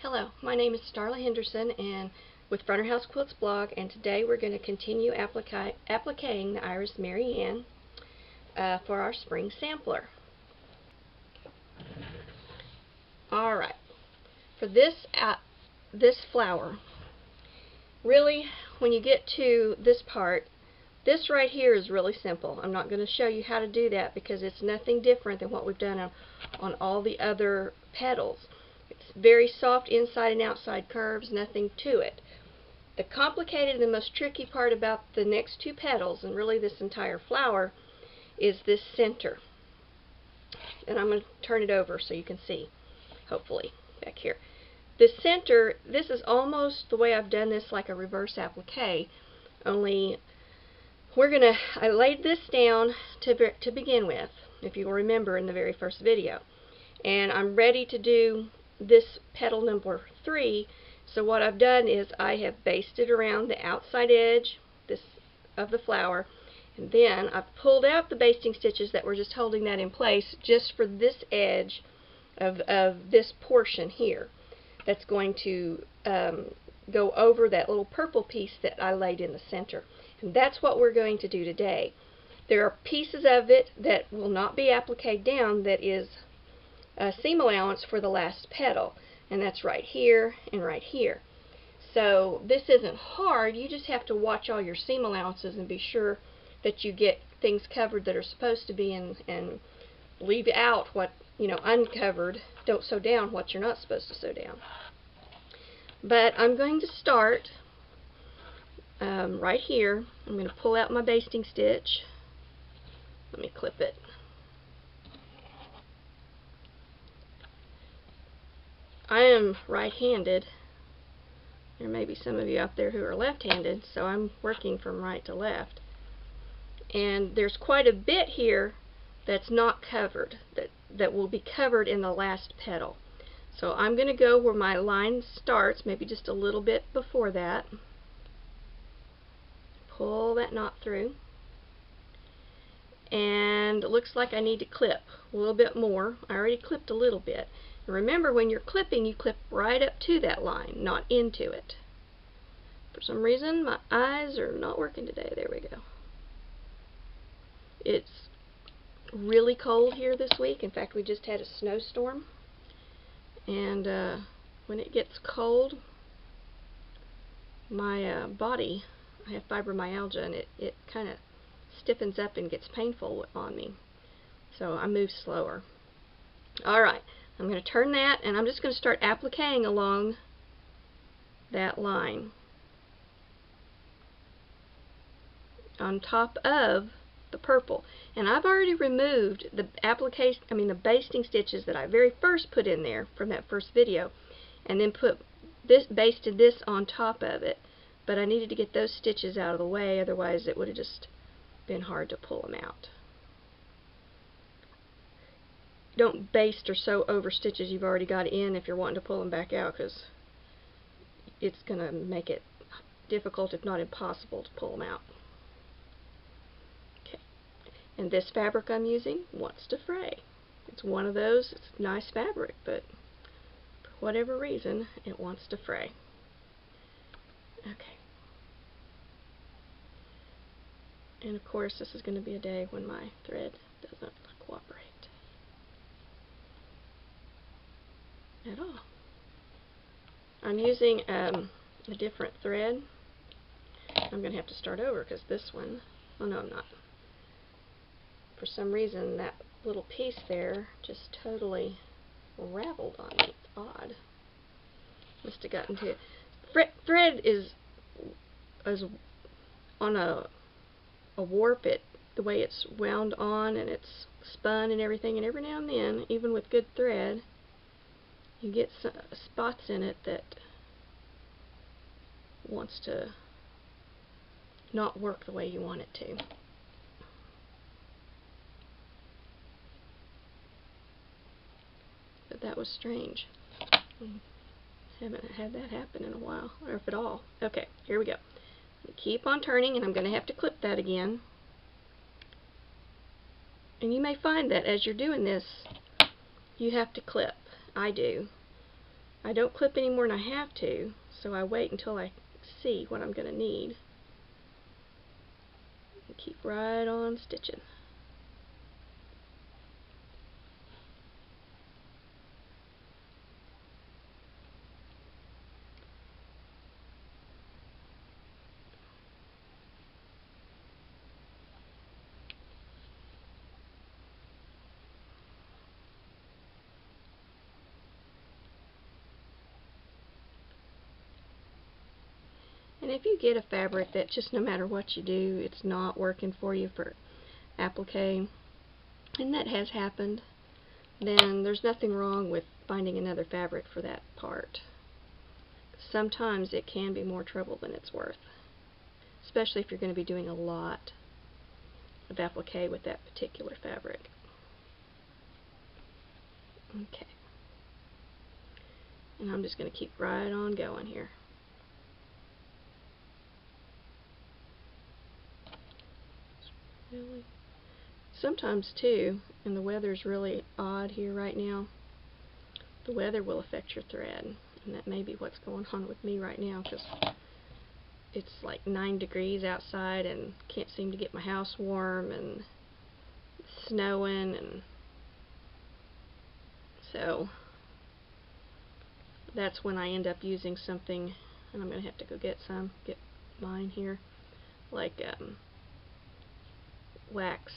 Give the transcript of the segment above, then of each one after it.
Hello, my name is Starla Henderson and with Fronter House Quilts blog, and today we're going to continue appliquing the Iris Marianne for our spring sampler. Alright, for this flower, really when you get to this part, this right here is really simple. I'm not going to show you how to do that because it's nothing different than what we've done on all the other petals. It's very soft inside and outside curves, nothing to it. The complicated and the most tricky part about the next two petals, and really this entire flower, is this center. And I'm going to turn it over so you can see, hopefully, back here. The center, this is almost the way I've done this, like a reverse applique, only I laid this down to begin with, if you'll remember in the very first video. And I'm ready to do this petal number 3, so what I've done is I have basted around the outside edge of the flower, and then I've pulled out the basting stitches that were just holding that in place just for this edge of this portion here that's going to go over that little purple piece that I laid in the center. And that's what we're going to do today. There are pieces of it that will not be appliqued down that is a seam allowance for the last petal, and that's right here and right here. So this isn't hard, you just have to watch all your seam allowances and be sure that you get things covered that are supposed to be and leave out what, uncovered. Don't sew down what you're not supposed to sew down. But I'm going to start right here. I'm going to pull out my basting stitch. Let me clip it. I am right-handed. There may be some of you out there who are left-handed, so I'm working from right to left. And there's quite a bit here that's not covered, that will be covered in the last petal. So I'm going to go where my line starts, maybe just a little bit before that. Pull that knot through. And it looks like I need to clip a little bit more. I already clipped a little bit. And remember, when you're clipping, you clip right up to that line, not into it. For some reason, my eyes are not working today. There we go. It's really cold here this week. In fact, we just had a snowstorm. And when it gets cold, my body, I have fibromyalgia, and it kind of stiffens up and gets painful on me. So I move slower. Alright, I'm going to turn that, and I'm just going to start appliquing along that line on top of the purple. And I've already removed the basting stitches that I very first put in there from that first video, and then basted this on top of it. But I needed to get those stitches out of the way, otherwise it would have just been hard to pull them out. Don't baste or sew over stitches you've already got in if you're wanting to pull them back out, because it's going to make it difficult, if not impossible, to pull them out. Okay. And this fabric I'm using wants to fray. It's one of those, it's nice fabric, but for whatever reason, it wants to fray. Okay. And of course, this is going to be a day when my thread doesn't cooperate at all. I'm using a different thread. I'm going to have to start over because this one, oh no, I'm not. For some reason, that little piece there just totally raveled on me. It's odd. Must have gotten to it. Thread is on a warp, the way it's wound on and it's spun and everything, and every now and then, even with good thread, you get some spots in it that wants to not work the way you want it to. But that was strange. Haven't had that happen in a while, or if at all. Okay, here we go. Keep on turning, and I'm going to have to clip that again. And you may find that as you're doing this, you have to clip. I do. I don't clip any more than I have to, so I wait until I see what I'm going to need. And keep right on stitching. And if you get a fabric that just no matter what you do, it's not working for you for applique, and that has happened, then there's nothing wrong with finding another fabric for that part. Sometimes it can be more trouble than it's worth, especially if you're going to be doing a lot of applique with that particular fabric. Okay. And I'm just going to keep right on going here. Really. Sometimes too, and the weather's really odd here right now, the weather will affect your thread, and that may be what's going on with me right now, because it's like 9 degrees outside and can't seem to get my house warm, and it's snowing, and so that's when I end up using something, and I'm going to have to go get mine here, like wax,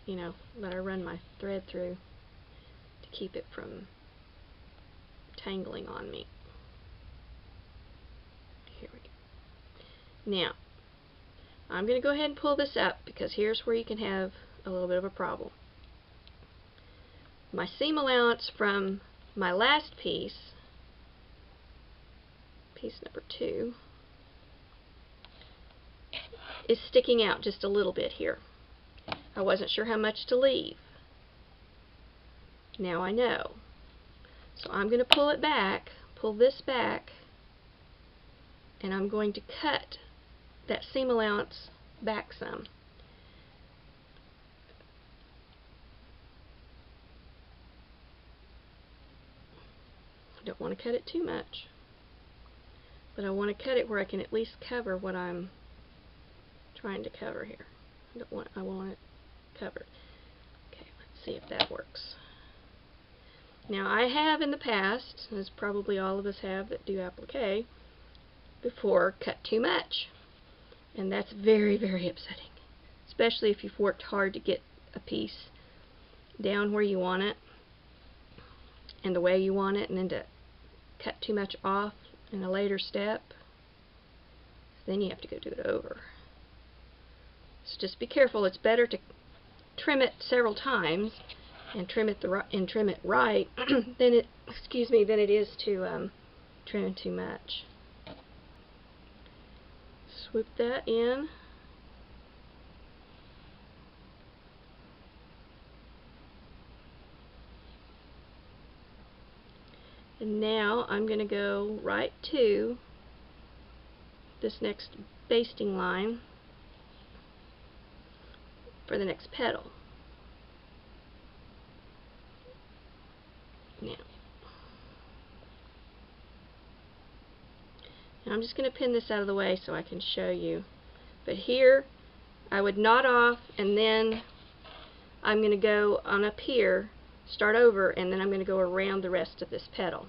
you know, that I run my thread through to keep it from tangling on me. Here we go. Now, I'm going to go ahead and pull this up, because here's where you can have a little bit of a problem. My seam allowance from my last piece, piece number 2, is sticking out just a little bit here. I wasn't sure how much to leave. Now I know. So I'm going to pull it back, pull this back, and I'm going to cut that seam allowance back some. I don't want to cut it too much, but I want to cut it where I can at least cover what I'm trying to cover here. I want it covered. Okay, let's see if that works. Now, I have in the past, as probably all of us have that do applique, before cut too much. And that's very, very upsetting. Especially if you've worked hard to get a piece down where you want it and the way you want it, and then to cut too much off in a later step, then you have to go do it over. So just be careful. It's better to trim it several times and trim it right than it is to trim too much. Swoop that in. And now I'm going to go right to this next basting line for the next petal. Now, I'm just going to pin this out of the way so I can show you. But here, I would knot off, and then I'm going to go on up here, start over, and then I'm going to go around the rest of this petal.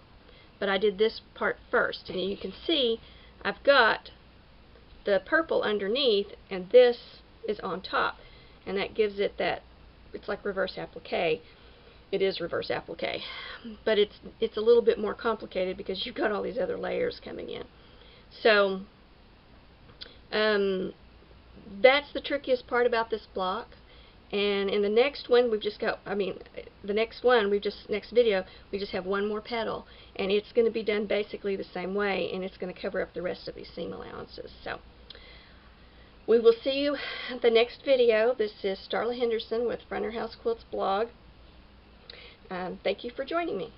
But I did this part first, and you can see I've got the purple underneath, and this is on top. And that gives it that, it's like reverse applique. It is reverse applique, but it's a little bit more complicated because you've got all these other layers coming in. So that's the trickiest part about this block. And in the next one, next video, we just have one more petal, and it's going to be done basically the same way, and it's going to cover up the rest of these seam allowances. So we will see you at the next video. This is Starla Henderson with Front of House Quilts blog. Thank you for joining me.